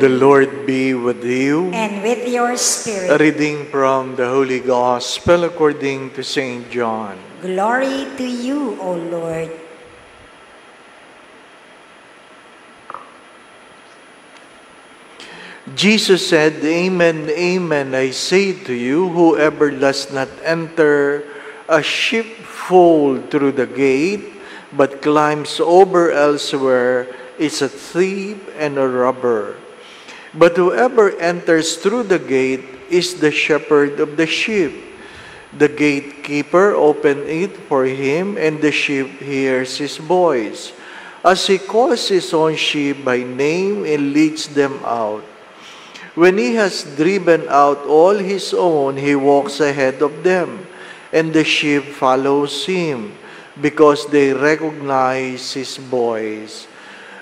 The Lord be with you. And with your A spirit. reading from the Holy Gospel according to St. John. Glory to you, O Lord. Jesus said, Amen, amen, I say to you, whoever does not enter a sheepfold through the gate, but climbs over elsewhere, is a thief and a robber. But whoever enters through the gate is the shepherd of the sheep. The gatekeeper opens it for him, and the sheep hears his voice. As he calls his own sheep by name and leads them out. When he has driven out all his own, he walks ahead of them, and the sheep follows him, because they recognize his voice.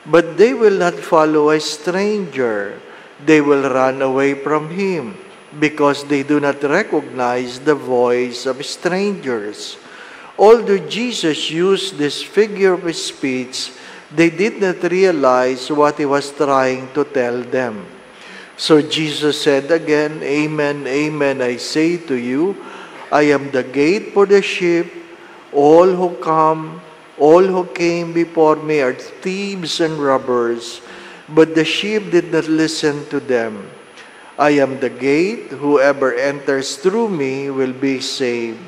But they will not follow a stranger. They will run away from him, because they do not recognize the voice of strangers. Although Jesus used this figure of speech, they did not realize what he was trying to tell them. So Jesus said again, Amen, amen, I say to you, I am the gate for the sheep. All who came before me are thieves and robbers, but the sheep did not listen to them. I am the gate. Whoever enters through me will be saved,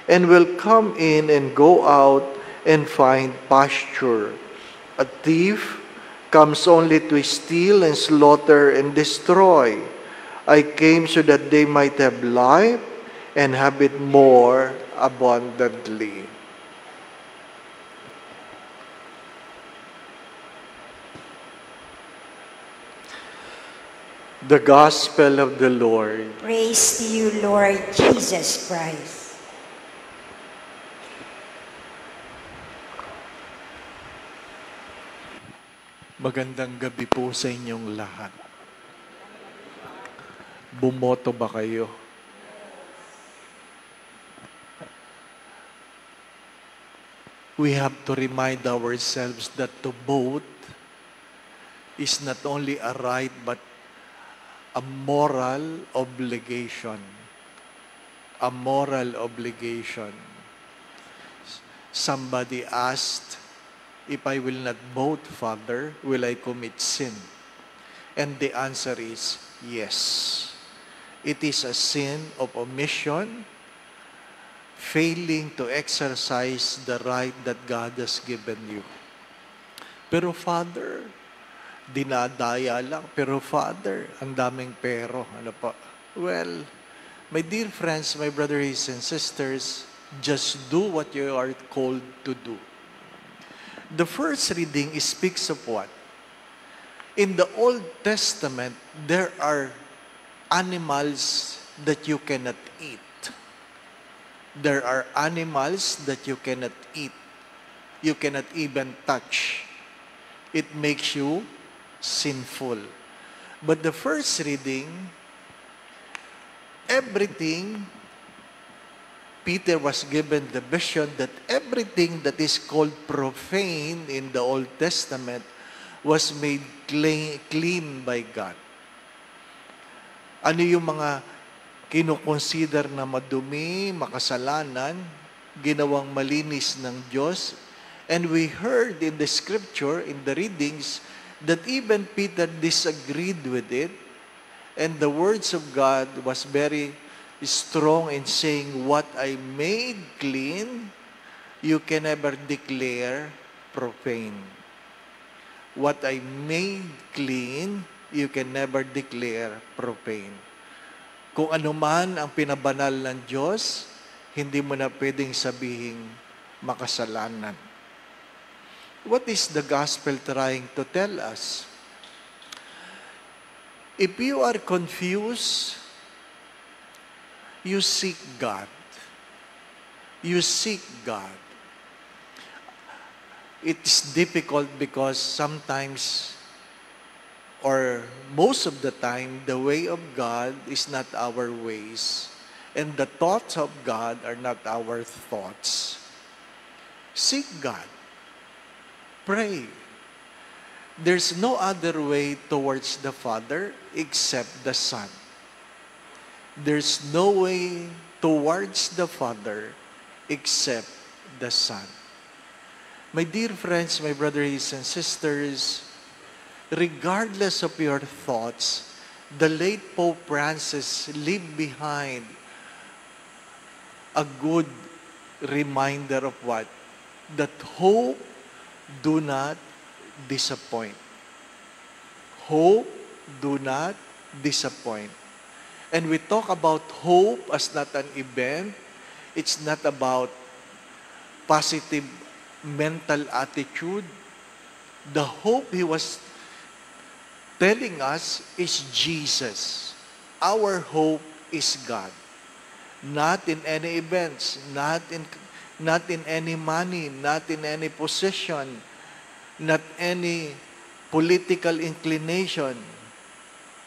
and will come in and go out and find pasture. A thief comes only to steal and slaughter and destroy. I came so that they might have life and have it more abundantly. The Gospel of the Lord. Praise to you, Lord Jesus Christ. Magandang gabi po sa inyong lahat. Bumoto ba kayo? We have to remind ourselves that to vote is not only a right but a moral obligation. A moral obligation. Somebody asked, if I will not vote, Father, will I commit sin? And the answer is yes. It is a sin of omission, failing to exercise the right that God has given you. Pero Father, dinadaya lang. Pero Father, ang daming pero. Ano pa? Well, my dear friends, my brothers and sisters, just do what you are called to do. The first reading speaks of what? In the Old Testament, there are animals that you cannot eat. There are animals that you cannot eat. You cannot even touch. It makes you sinful. But the first reading, everything, Peter was given the vision that everything that is called profane in the Old Testament was made clean by God. Ano yung mga kinukonsider na madumi, makasalanan, ginawang malinis ng Diyos? And we heard in the scripture, in the readings, that even Peter disagreed with it. And the words of God was very strong in saying, what I made clean, you can never declare profane. What I made clean, you can never declare profane. Kung ano man ang pinabanal ng Diyos, hindi mo na pwedeng sabihin makasalanan. What is the gospel trying to tell us? If you are confused, you seek God. You seek God. It's difficult because sometimes, or most of the time, the way of God is not our ways. And the thoughts of God are not our thoughts. Seek God. Pray. There's no other way towards the Father except the Son. There's no way towards the Father except the Son. My dear friends, my brothers and sisters, regardless of your thoughts, the late Pope Francis left behind a good reminder of what? That hope do not disappoint. Hope do not disappoint. And we talk about hope as not an event. It's not about positive mental attitude. The hope he was telling us is Jesus. Our hope is God. Not in any events, not in any money, not in any position, not any political inclination,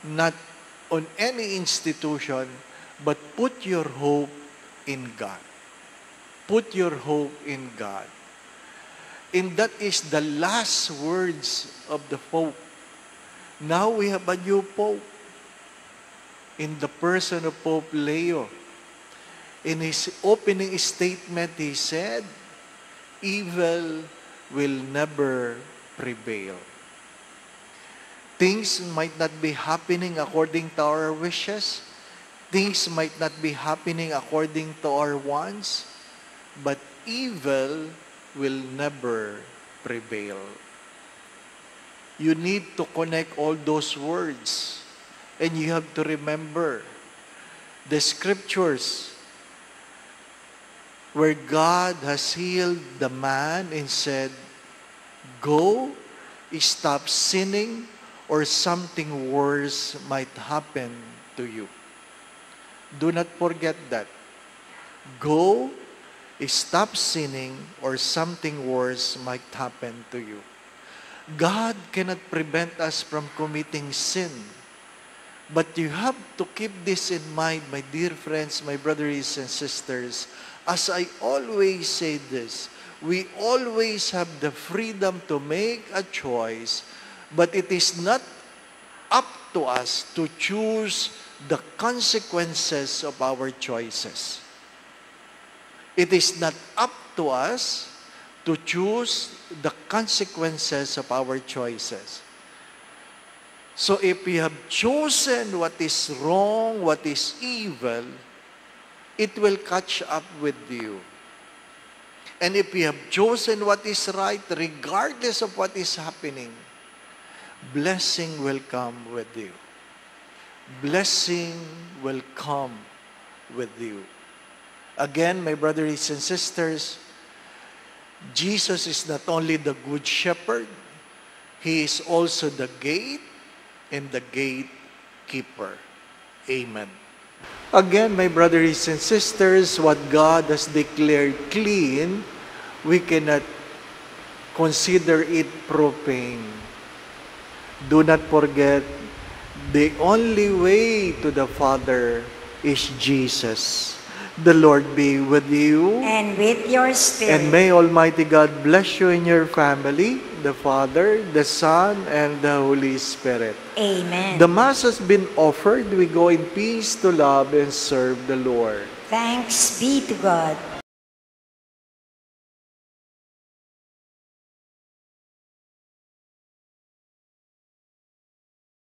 not on any institution, but put your hope in God. Put your hope in God. And that is the last words of the Pope. Now we have a new Pope in the person of Pope Leo. In his opening statement, he said, evil will never prevail. Things might not be happening according to our wishes. Things might not be happening according to our wants. But evil will never prevail. You need to connect all those words. And you have to remember the scriptures where God has healed the man and said, go, stop sinning, or something worse might happen to you. Do not forget that. Go, stop sinning, or something worse might happen to you. God cannot prevent us from committing sin. But you have to keep this in mind, my dear friends, my brothers and sisters. As I always say this, we always have the freedom to make a choice, but it is not up to us to choose the consequences of our choices. It is not up to us to choose the consequences of our choices. So if you have chosen what is wrong, what is evil, it will catch up with you. And if you have chosen what is right, regardless of what is happening, blessing will come with you. Blessing will come with you. Again, my brothers and sisters, Jesus is not only the good shepherd, He is also the gate and the gatekeeper. Amen. Again, my brothers and sisters, what God has declared clean, we cannot consider it profane. Do not forget, the only way to the Father is Jesus. The Lord be with you. And with your spirit. And may Almighty God bless you and your family, the Father, the Son, and the Holy Spirit. Amen. The Mass has been offered. We go in peace to love and serve the Lord. Thanks be to God.